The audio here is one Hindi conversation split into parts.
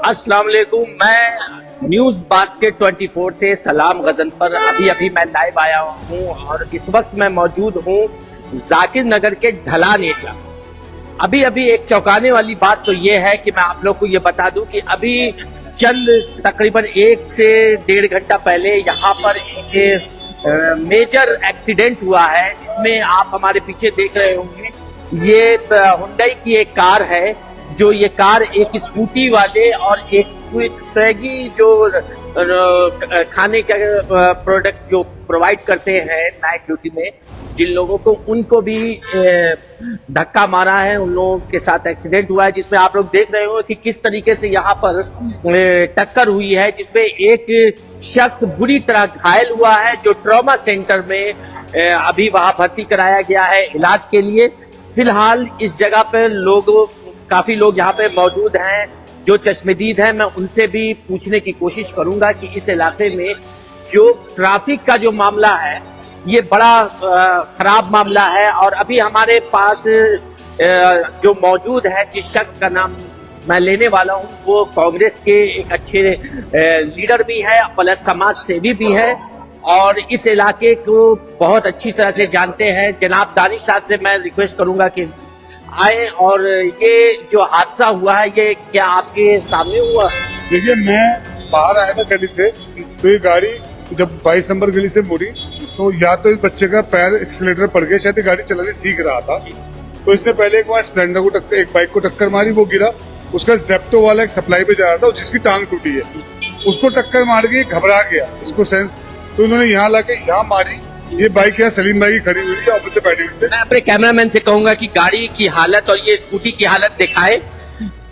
अस्सलाम वालेकुम। मैं न्यूज बास्केट 24 से सलाम गजनफर अभी मैं लाइव आया हूँ और इस वक्त मैं मौजूद हूँ जाकिर नगर के ढलान एरिया। अभी एक चौंकाने वाली बात तो ये है कि मैं आप लोग को ये बता दूं कि अभी चंद तकरीबन 1 से 1.5 घंटा पहले यहाँ पर एक मेजर एक्सीडेंट हुआ है, जिसमें आप हमारे पीछे देख रहे होंगे ये हुंडई की एक कार है। जो ये कार एक स्कूटी वाले और एक स्विगी जो खाने का प्रोडक्ट जो प्रोवाइड करते हैं नाइट ड्यूटी में जिन लोगों को, उनको भी धक्का मारा है। उन लोगों के साथ एक्सीडेंट हुआ है, जिसमें आप लोग देख रहे हो कि किस तरीके से यहाँ पर टक्कर हुई है, जिसमें एक शख्स बुरी तरह घायल हुआ है जो ट्रॉमा सेंटर में अभी वहां भर्ती कराया गया है इलाज के लिए। फिलहाल इस जगह पर काफी लोग यहाँ पे मौजूद हैं जो चश्मदीद हैं। मैं उनसे भी पूछने की कोशिश करूंगा कि इस इलाके में जो ट्रैफिक का जो मामला है ये बड़ा खराब मामला है। और अभी हमारे पास जो मौजूद है, जिस शख्स का नाम मैं लेने वाला हूँ, वो कांग्रेस के एक अच्छे लीडर भी है प्लस समाज सेवी भी है और इस इलाके को बहुत अच्छी तरह से जानते हैं। जनाब दानिश साहब से मैं रिक्वेस्ट करूंगा कि आए। और ये जो हादसा हुआ है ये क्या आपके सामने हुआ? देखिए, मैं बाहर आया था गली से, तो ये गाड़ी जब 22 नंबर गली से मुड़ी तो या तो इस बच्चे का पैर एक्सीलेटर पड़ गया, शायद गाड़ी चलाने सीख रहा था। तो इससे पहले एक बार स्प्लेंडर को एक बाइक को टक्कर मारी, वो गिरा। उसका जेप्टो वाला एक सप्लाई पे जा रहा था जिसकी टांग टूटी है, उसको टक्कर मार के घबरा गया, इसको सेंस, तो इन्होंने यहाँ लाके यहाँ मारी। ये बाइक यहाँ सलीम भाई की खड़ी हुई थी, ऑफिस से बैठे हुए थे। मैं अपने कैमरामैन से कहूंगा कि गाड़ी की हालत और ये स्कूटी की हालत दिखाए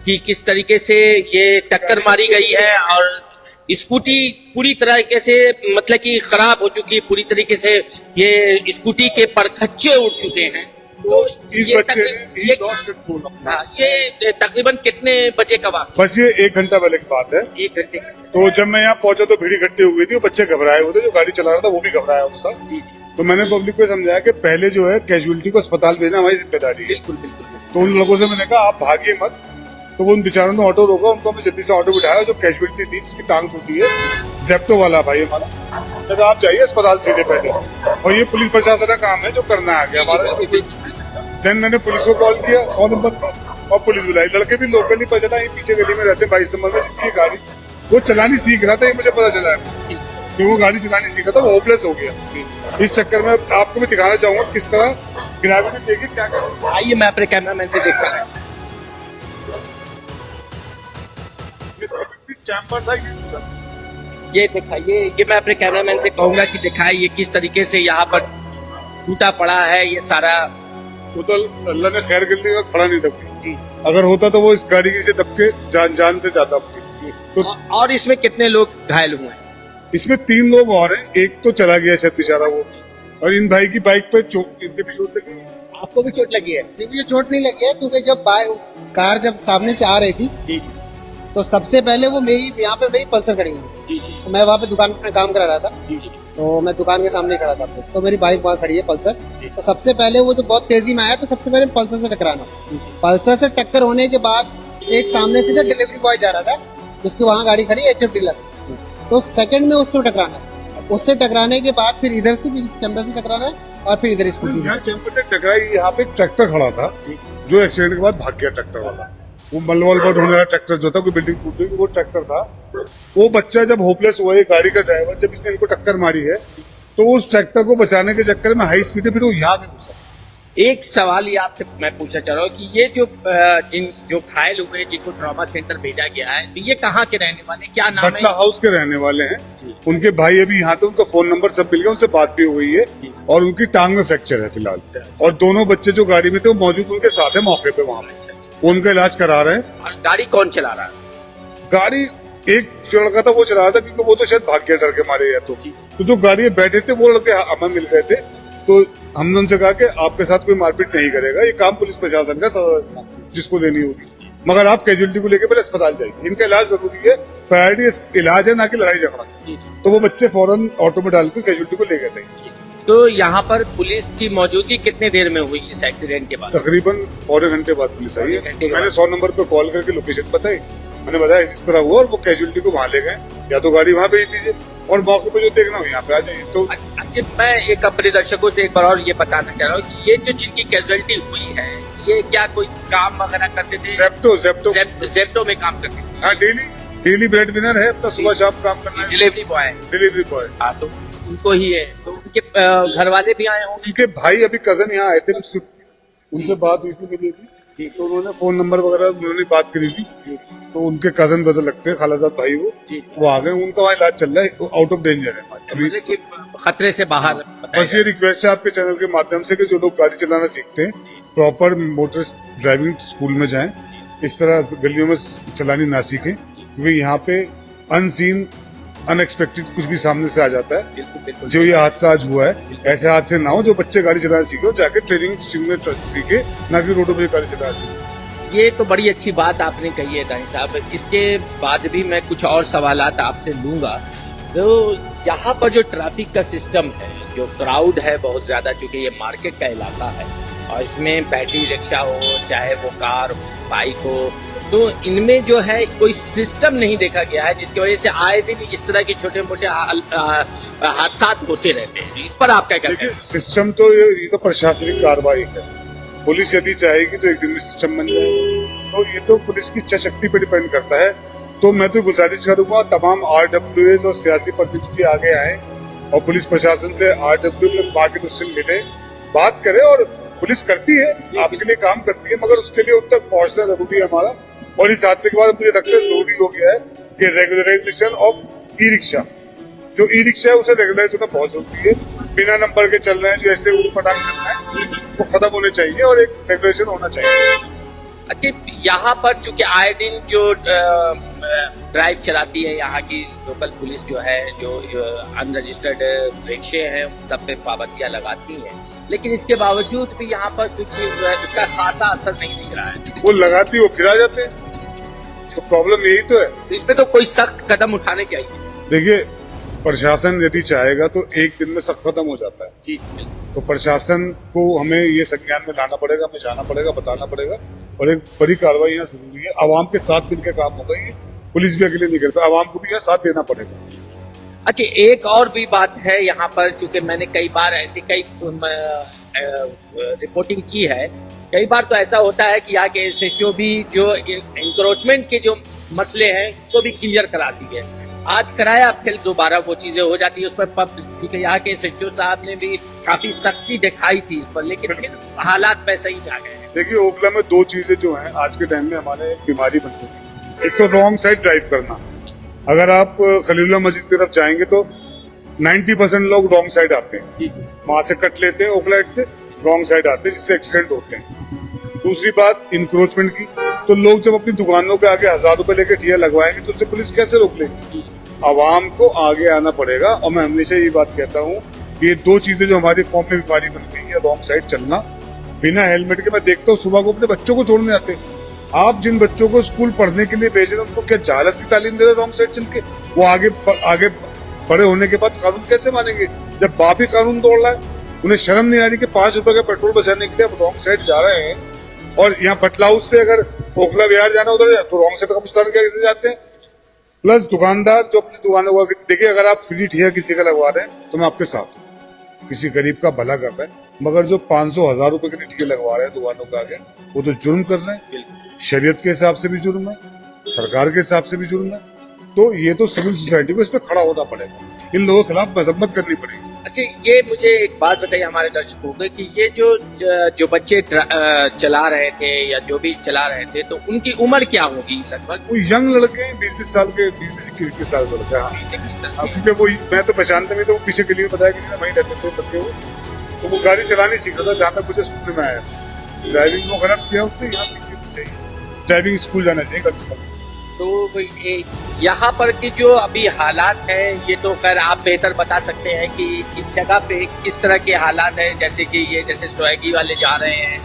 कि किस तरीके से ये टक्कर मारी गई है। और स्कूटी पूरी तरीके से मतलब कि खराब हो चुकी है, पूरी तरीके से ये स्कूटी के परखच्चे उड़ चुके हैं। तो इस बच्चे ने ये तकरीबन कितने बजे का वाक़या? बस ये 1 घंटा पहले की बात है। 1 घंटे। तो जब मैं यहाँ पहुंचा तो भीड़ इकट्ठी हो गई थी, वो बच्चे घबराए हुए थे, जो गाड़ी चला रहा था वो भी घबराया हुआ था। तो मैंने पब्लिक को समझाया कि पहले जो है कैजुअलिटी को अस्पताल भेजना हमारी जिम्मेदारी है। बिल्कुल बिल्कुल। तो उन लोगों से मैंने कहा आप भागिए मत। तो वो उन बेचारों ने ऑटो रोका, उनको हमें जल्दी से ऑटो बिठाया। जो कैजुअलिटी थी जिसकी टांग टूटी है, जेप्टो वाला भाई हमारा, कहता आप जाइए अस्पताल सीधे पहले। और ये पुलिस प्रशासन का काम है जो करना आ गया हमारा। देन मैंने पुलिस को कॉल किया 100 नंबर पर और पुलिस बुलाई। लड़के भी लोकली पता चला, ये पीछे गली में रहते 22 नंबर में, जिनकी गाड़ी वो चलानी सीख रहा था, ये मुझे पता चला है कि वो गाड़ी चलानी सीख रहा था, वो होपलेस हो गया। इस चक्कर में आपको भी दिखाना चाहूंगा किस तरह ग्रेविटी देखिए क्या कर। आइए मैं अपने कैमरामैन से देख रहा हूँ। चैम्बर था ये दिखाइए, ये मैं अपने कैमरामैन से कहूंगा कि दिखाए ये किस तरीके से यहाँ पर टूटा पड़ा है ये सारा। वो तो अल्लाह ने खैर कर लिया, खड़ा नहीं दबके। अगर होता तो वो इस गाड़ी से दबके जान से जाता। तो और इसमें कितने लोग घायल हुए हैं? इसमें 3 लोग और हैं, एक तो चला गया शायद बेचारा वो। और इन भाई की बाइक पे इनके भी चोट लगी। आपको भी चोट लगी है? मुझे चोट नहीं लगी है, क्योंकि जब कार जब सामने से आ रही थी तो सबसे पहले वो यहाँ पे मेरी पल्सर खड़ी हुई। तो मैं वहाँ पे दुकान पे काम करा रहा था, तो मैं दुकान के सामने खड़ा था, तो मेरी बाइक वहाँ खड़ी है पल्सर। तो सबसे पहले वो तो बहुत तेजी में आया, तो सबसे पहले पल्सर से टकराना। पल्सर से टक्कर होने के बाद एक सामने से डिलीवरी बॉय जा रहा था, उसकी वहाँ गाड़ी खड़ी HF डीलक्स, तो सेकंड में उसको टकराना। उससे टकराने के बाद फिर इधर से फिर चैम्बर से टकराना और फिर इधर स्कूटी। यहाँ चैम्बर से टकराई, यहाँ पे ट्रैक्टर खड़ा था जो एक्सीडेंट के बाद भाग गया ट्रैक्टर वाला। वो मलवल पर ढोने वाला ट्रैक्टर जो था, कोई बिल्डिंग टूट गई, वो ट्रैक्टर था। वो बच्चा जब होपलेस हुआ है, गाड़ी का ड्राइवर, जब इसने इनको टक्कर मारी है तो उस ट्रैक्टर को बचाने के चक्कर में हाई स्पीड फिर वो यहाँ के घुसा। एक सवाल ये आपसे मैं पूछना चाह रहा हूँ कि ये जो घायल हुए जिनको ट्रॉमा सेंटर भेजा गया है, तो ये कहाँ के रहने वाले, क्या नाम है? बटला हाउस के रहने वाले हैं। उनके भाई अभी यहाँ थे, उनका फोन नंबर सब मिल गया, उनसे बात भी हुई है। और उनकी टांग में फ्रैक्चर है फिलहाल। और दोनों बच्चे जो गाड़ी में थे वो मौजूद उनके साथ है मौके पे, वहाँ पे उनका इलाज करा रहे हैं। और गाड़ी कौन चला रहा है? गाड़ी एक जो लड़का था वो चला रहा था, क्योंकि वो तो शायद भाग गया डर के मारे। या तो जो गाड़ी में बैठे थे वो लड़के हमें मिल गए थे, तो हमने उनसे कहा कि आपके साथ कोई मारपीट नहीं करेगा, ये काम पुलिस प्रशासन का जिसको देनी होगी, मगर आप कैजुअलिटी को लेकर पहले अस्पताल जाइए, इनका इलाज जरूरी है, प्रायोरिटी इलाज है, ना कि लड़ाई झगड़ा। तो वो बच्चे फौरन ऑटो में डाल के कैजुअलिटी को ले गए थे। तो यहाँ पर पुलिस की मौजूदगी कितने देर में हुई इस एक्सीडेंट के बाद? तकरीबन पौने घंटे बाद पुलिस आई है। मैंने 100 नंबर पे कॉल करके लोकेशन बताई, मैंने बताया इस तरह हुआ और वो कैजुअलिटी को वहां ले गए, या तो गाड़ी वहां भेज दीजिए और मौके पे जो देखना हो यहाँ पे आ जाइए। तो अच्छा, मैं एक अपने दर्शकों से एक बार और ये बताना चाह रहा हूँ कि ये जो जिनकी कैजुअलिटी हुई है, ये क्या कोई काम वगैरह करते थे? जेप्टो में काम करते थे। हाँ, डेली ब्रेड विनर है अपना, सुबह शाम काम करना है। Delivery boy. हाँ, तो उनको ही है। तो उनके घर वाले भी आए होंगे? उनके भाई अभी कजन यहाँ आए थे, उनसे बात हुई थी मेरी अभी, तो उन्होंने फोन नंबर वगैरह उन्होंने बात करी थी, तो उनके कजन ब्रदर लगते हैं, खालाजाद भाई वो आ गए, उनका वहाँ इलाज चल रहा है, आउट ऑफ डेंजर है अभी, खतरे से बाहर। बस ये रिक्वेस्ट है आपके चैनल के माध्यम से कि जो लोग गाड़ी चलाना सीखते हैं प्रॉपर मोटर ड्राइविंग स्कूल में जाएं, इस तरह गलियों में चलानी ना सीखें, क्योंकि यहाँ पे अनसीन अनएक्सपेक्टेड कुछ भी सामने से आ जाता है। बिल्कुल। जो ये हादसा आज हुआ है, ऐसे हादसे ना हो, जो बच्चे गाड़ी चलाना सीखे वो जाके ट्रेनिंग स्ट्रीम में सीखे, ना कि रोडों पे गाड़ी चलाना सीखे। ये तो बड़ी अच्छी बात आपने कही है दाई साहब। इसके बाद भी मैं कुछ और सवालात आपसे लूंगा। तो यहाँ पर जो ट्रैफिक का सिस्टम है, जो क्राउड है बहुत ज्यादा, चूंकि ये मार्केट का इलाका है और इसमें बैटरी रिक्शा हो, चाहे वो कार हो, बाइक हो, तो इनमें जो है कोई सिस्टम नहीं देखा गया है, जिसकी वजह से आए दिन इस तरह के छोटे मोटे हादसा होते रहते हैं। इस पर आपका क्या कहना है? सिस्टम तो ये तो प्रशासनिक कार्रवाई है। पुलिस यदि चाहेगी तो एक दिन में सिस्टम बन जाएगा, तो ये तो पुलिस की इच्छा शक्ति पर डिपेंड करता है। तो मैं तो गुजारिश करूंगा तमाम RWAs और सियासी प्रतिनिधि आगे आए और पुलिस प्रशासन से RW प्लस मार्केट उससे मिले, बात करे, और पुलिस करती है, आपके लिए काम करती है, मगर उसके लिए उन तक पहुंचना जरूरी है हमारा। और इस हादसे के बाद मुझे लगता है जरूरी हो गया है कि रेगुलराइजेशन ऑफ ई रिक्शा, जो ई रिक्शा है उसे रेगुलराइज होना बहुत जरूरी है। बिना नंबर के चल रहे हैं, जो ऐसे उठपटांग चल रहे हैं, वो खत्म होने चाहिए और एक रेगुलेशन होना चाहिए। अच्छा, यहाँ पर चूंकि आए दिन जो ड्राइव चलाती है यहाँ की लोकल पुलिस जो है, जो अनरजिस्टर्ड रिक्शे हैं, सब पे पाबंदियां लगाती हैं, लेकिन इसके बावजूद भी यहाँ पर कुछ उसका खासा असर नहीं दिख रहा है। वो लगाती वो फिरा जाते हैं, तो प्रॉब्लम यही तो है। तो इस पे तो कोई सख्त कदम उठाने चाहिए। देखिए, प्रशासन यदि चाहेगा तो एक दिन में सब खत्म हो जाता है। जी, तो प्रशासन को हमें ये संज्ञान में लाना पड़ेगा, हमें जाना पड़ेगा, बताना पड़ेगा, और एक बड़ी कार्रवाई यहाँ जरूरी है। आवाम के साथ मिलकर काम होगा, ये पुलिस भी अकेले नहीं कर पाए, आवाम को भी यहाँ साथ देना पड़ेगा। अच्छा, एक और भी बात है यहाँ पर, चूंकि मैंने कई बार ऐसी कई रिपोर्टिंग की है, कई बार तो ऐसा होता है कि यहाँ के SHO भी जो इंक्रोचमेंट के जो मसले हैं उसको भी क्लियर कराती है। आज कराया, फिर दोबारा वो चीजें हो जाती है। उस पर चूंकि यहाँ के SHO साहब ने भी काफी सख्ती दिखाई थी इस पर, लेकिन फिर हालात वैसे ही आ गए हैं। देखिए, ओखला में दो चीजें जो हैं आज के टाइम में हमारे बीमारी बन गई है। एक तो रॉन्ग साइड ड्राइव करना। अगर आप खलीलुल्लाह मस्जिद की तरफ जाएंगे तो 90% लोग रॉन्ग साइड आते हैं, वहां से कट लेते हैं, ओखलाइट से रॉन्ग साइड आते हैं, जिससे एक्सीडेंट होते हैं। दूसरी बात इंक्रोचमेंट की, तो लोग जब अपनी दुकानों के आगे 1000 रुपए लेके ठिया लगवाएंगे तो उससे पुलिस कैसे रोक लेगी? आवाम को आगे आना पड़ेगा। और मैं हमेशा ये बात कहता हूँ कि ये दो चीजें जो हमारी कौम में बीमारी बन गई है, रॉन्ग साइड चलना, बिना हेलमेट के। मैं देखता हूँ सुबह को अपने बच्चों को छोड़ने आते, आप जिन बच्चों को स्कूल पढ़ने के लिए भेज रहे हैं उनको क्या जहालत की तालीम दे रहे रॉन्ग साइड चल के? वो आगे बड़े होने के बाद कानून कैसे मानेंगे जब बाप ही कानून तोड़ रहा है? उन्हें शर्म नहीं आ रही कि 5 रुपए का पेट्रोल बचाने के लिए आप रॉन्ग साइड जा रहे हैं। और यहाँ पटला हाउस से अगर ओखला बिहार जाना उधर तो रॉन्ग साइड का पुस्तान कैसे जाते हैं? प्लस दुकानदार जो अपनी दुकानों, देखिए अगर आप फ्री ठिया किसी का लगवा रहे हैं तो मैं आपके साथ हूँ, किसी गरीब का भला कर रहे हैं, मगर जो 500-1000 रुपए के लिए ठिया लगवा रहे हैं दुकानों के आगे, वो तो जुर्म कर रहे हैं। शरीयत के हिसाब से भी जुर्म है, सरकार के हिसाब से भी जुर्म है। तो ये तो सिविल सोसाइटी को इस पे खड़ा होना पड़ेगा, इन लोगों के खिलाफ मजम्मत करनी पड़ेगी। अच्छा, ये मुझे एक बात बताइए हमारे दर्शकों को कि ये जो बच्चे चला रहे थे या जो भी चला रहे थे, तो उनकी उम्र क्या होगी लगभग? वो यंग लड़के हैं, 20-20 साल के, 20-21 साल के लड़के। हाँ, क्योंकि वो मैं तो पहचानता नहीं, तो वो पीछे गली में बताया किसी ने, वहीं रहते थे बच्चे, तो वो गाड़ी चलानी सीख रहा था जहाँ तक मुझे सुनने में आया। ड्राइविंग को गलत किया उसने, यहाँ सीखनी चाहिए, ड्राइविंग स्कूल जाना चाहिए कम से कम। तो यहाँ पर की जो अभी हालात हैं, ये तो खैर आप बेहतर बता सकते हैं कि इस जगह पे किस तरह के हालात हैं। जैसे कि ये जैसे स्वैगी वाले जा रहे हैं,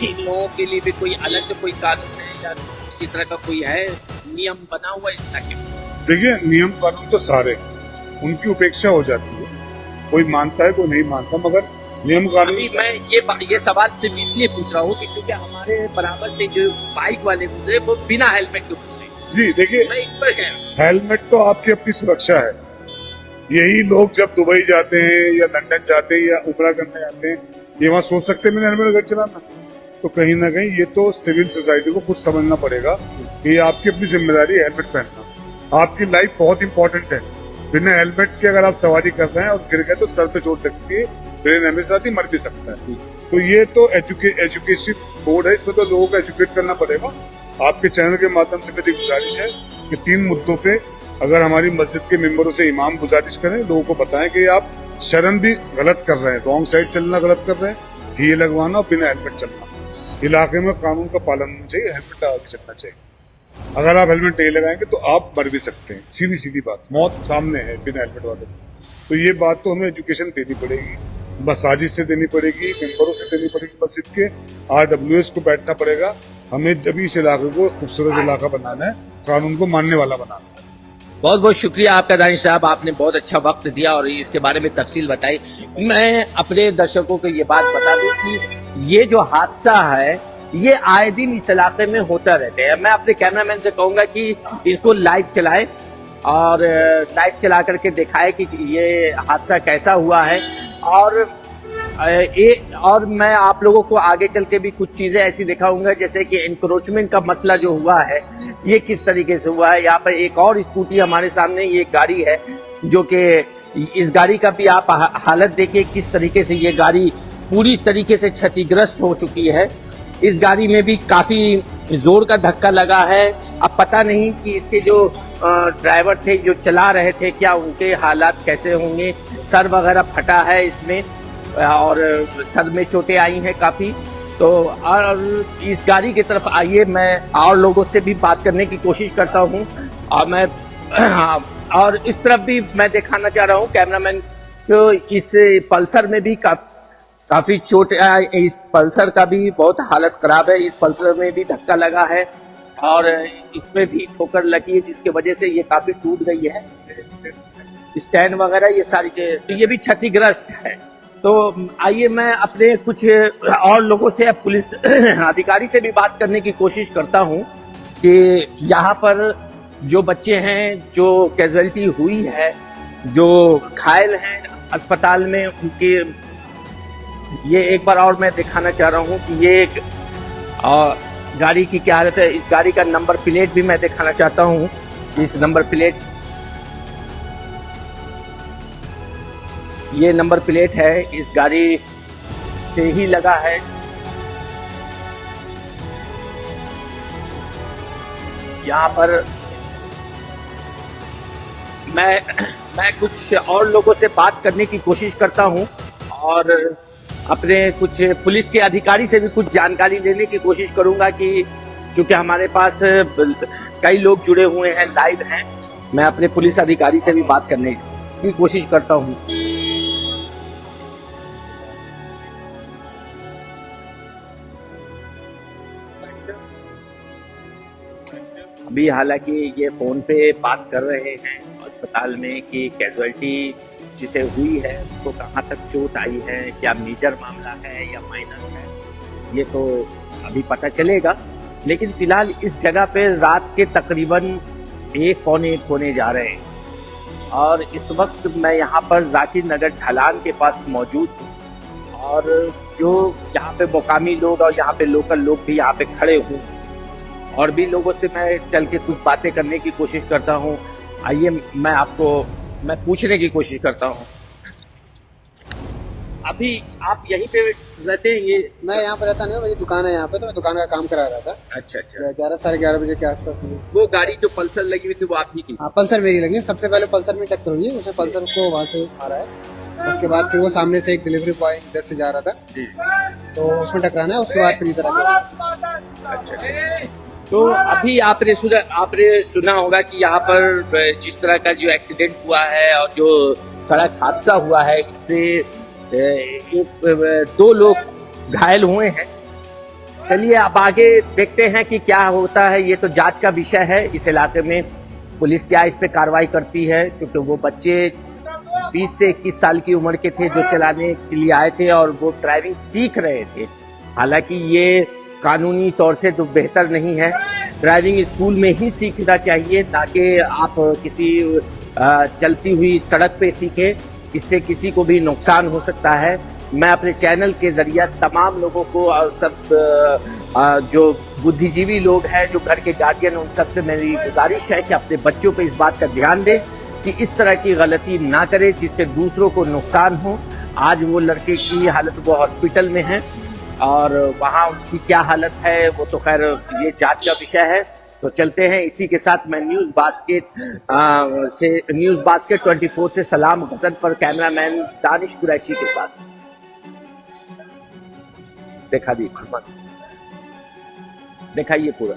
इन लोगों के लिए भी कोई अलग से कोई कानून है या किसी तरह का कोई है नियम बना हुआ इस तरह के? देखिए, नियम कानून तो सारे, उनकी उपेक्षा हो जाती है, कोई मानता है कोई नहीं मानता, मगर नियम कानून। मैं ये सवाल सिर्फ इसलिए पूछ रहा हूँ कि क्योंकि हमारे बराबर से जो बाइक वाले गुजरे वो बिना हेलमेट के गुजरे, जी देखिए, मैं इस पर कह रहा हूँ। हेलमेट तो आपकी अपनी सुरक्षा है। यही लोग जब दुबई जाते हैं या लंदन जाते हैं या उपरा करने जाते हैं, ये वहां सोच सकते हैं मैंने हेलमेट गाड़ी चलाना। तो कहीं ना कहीं ये तो सिविल सोसाइटी को खुद समझना पड़ेगा कि ये आपकी अपनी जिम्मेदारी है हेलमेट पहनना। आपकी लाइफ बहुत इंपॉर्टेंट है। बिना हेलमेट के अगर आप सवारी कर रहे हैं और गिर गए तो सर पे चोट लगती है, ब्रेन हमेशा ही मर भी सकता है। तो ये तो एजुकेशन बोर्ड है, इसमें तो लोगों को एजुकेट करना पड़ेगा। आपके चैनल के माध्यम से मेरी गुजारिश है कि 3 मुद्दों पे अगर हमारी मस्जिद के मेंबरों से इमाम गुजारिश करें, लोगों को बताएं कि आप शरण भी गलत कर रहे हैं, रॉन्ग साइड चलना गलत कर रहे हैं, ढीए लगवाना और बिना हेलमेट चलना। इलाके में कानून का पालन होना चाहिए, हेलमेट लगा के चलना चाहिए। अगर आप हेलमेट नहीं लगाएंगे तो आप मर भी सकते हैं। सीधी सीधी बात, मौत सामने है बिना हेलमेट वाले की। तो ये बात तो हमें एजुकेशन देनी पड़ेगी, मसाजिद से देनी पड़ेगी, मेंबरों से देनी पड़ेगी, मस्जिद के RWS को बैठना पड़ेगा। हमें जब इस इलाके को खूबसूरत इलाका बनाना है, कानून को मानने वाला बनाना है। बहुत बहुत शुक्रिया आपका दानिश साहब, आपने बहुत अच्छा वक्त दिया और इसके बारे में तफसील बताई। मैं अपने दर्शकों को ये बात बता दूं कि ये जो हादसा है ये आए दिन इस इलाके में होता रहता है। मैं अपने कैमरामैन से कहूंगा कि इसको लाइव चलाए और लाइव चला करके दिखाए कि ये हादसा कैसा हुआ है। और मैं आप लोगों को आगे चल के भी कुछ चीजें ऐसी दिखाऊंगा, जैसे कि एनक्रोचमेंट का मसला जो हुआ है ये किस तरीके से हुआ है। यहाँ पर एक और स्कूटी हमारे सामने, ये गाड़ी है जो कि इस गाड़ी का भी आप हालत देखिए किस तरीके से ये गाड़ी पूरी तरीके से क्षतिग्रस्त हो चुकी है। इस गाड़ी में भी काफी जोर का धक्का लगा है। अब पता नहीं कि इसके जो ड्राइवर थे, जो चला रहे थे, क्या उनके हालात कैसे होंगे। सर वगैरह फटा है इसमें और सर में चोटें आई हैं काफी। तो और इस गाड़ी की तरफ आइए, मैं और लोगों से भी बात करने की कोशिश करता हूँ और इस तरफ भी मैं दिखाना चाह रहा हूँ कैमरामैन को। इस पल्सर में भी काफी चोट, इस पल्सर का भी बहुत हालत खराब है। इस पल्सर में भी धक्का लगा है और इसमें भी ठोकर लगी है जिसकी वजह से ये काफी टूट गई है। स्टैंड वगैरह ये सारी तो ये भी क्षतिग्रस्त है। तो आइए मैं अपने कुछ और लोगों से, पुलिस अधिकारी से भी बात करने की कोशिश करता हूं कि यहाँ पर जो बच्चे हैं, जो कैजुअलिटी हुई है, जो घायल हैं अस्पताल में, उनके ये एक बार और मैं दिखाना चाह रहा हूं कि ये एक गाड़ी की क्या हालत है। इस गाड़ी का नंबर प्लेट भी मैं दिखाना चाहता हूं। इस नंबर प्लेट, ये नंबर प्लेट है, इस गाड़ी से ही लगा है। यहाँ पर मैं कुछ और लोगों से बात करने की कोशिश करता हूँ और अपने कुछ पुलिस के अधिकारी से भी कुछ जानकारी लेने की कोशिश करूंगा कि चूंकि हमारे पास कई लोग जुड़े हुए हैं, लाइव हैं। मैं अपने पुलिस अधिकारी से भी बात करने की कोशिश करता हूँ। अभी हालांकि ये फोन पे बात कर रहे हैं अस्पताल में कि कैजुअलिटी जिसे हुई है उसको कहाँ तक चोट आई है, क्या मेजर मामला है या माइनस है, ये तो अभी पता चलेगा। लेकिन फिलहाल इस जगह पे रात के तकरीबन 1-1 होने जा रहे हैं और इस वक्त मैं यहाँ पर जाकिर नगर ढलान के पास मौजूद हूँ और जो यहाँ पे मुकामी लोग और यहाँ पे लोकल लोग भी यहाँ पे खड़े हुए और भी लोगों से मैं चल के कुछ बातें करने की कोशिश करता हूँ। आइए मैं पूछने की कोशिश करता हूँ। अभी आप यहीं पे रहते हैं? ये मैं यहाँ पे रहता नहीं हूँ, मेरी दुकान है यहाँ पे, तो मैं दुकान का काम करा रहा था। अच्छा। 11-11:30 बजे के आसपास। वो गाड़ी जो पल्सर लगी हुई थी वो आप ही की? हाँ, पल्सर मेरी लगी। सबसे पहले पल्सर में टक्कर हुई है, उसने पल्सर को वहाँ से मारा है। उसके बाद फिर वो सामने से एक डिलीवरी बॉय इधर से जा रहा था तो उसमें टकराना है। उसके बाद फिर इधर आ। अच्छा। तो अभी आपने सुना होगा कि यहाँ पर जिस तरह का जो एक्सीडेंट हुआ है और जो सड़क हादसा हुआ है, इससे 2 लोग घायल हुए हैं। चलिए अब आगे देखते हैं कि क्या होता है। ये तो जांच का विषय है। इस इलाके में पुलिस क्या इस पे कार्रवाई करती है, क्योंकि वो बच्चे 20 से 21 साल की उम्र के थे जो चलाने के लिए आए थे और वो ड्राइविंग सीख रहे थे। हालांकि ये कानूनी तौर से तो बेहतर नहीं है। ड्राइविंग स्कूल में ही सीखना चाहिए, ना कि आप किसी चलती हुई सड़क पे सीखें, इससे किसी को भी नुकसान हो सकता है। मैं अपने चैनल के जरिए तमाम लोगों को और सब जो बुद्धिजीवी लोग हैं, जो घर के गार्जियन, उन सबसे मेरी गुजारिश है कि अपने बच्चों पे इस बात का ध्यान दें कि इस तरह की गलती ना करें जिससे दूसरों को नुकसान हो। आज वो लड़के की हालत, वो हॉस्पिटल में है और वहाँ उसकी क्या हालत है वो तो खैर ये जांच का विषय है। तो चलते हैं, इसी के साथ मैं न्यूज़ बास्केट 24 से सलाम गजनफर, कैमरामैन दानिश कुरैशी के साथ। दिखाइए पूरा।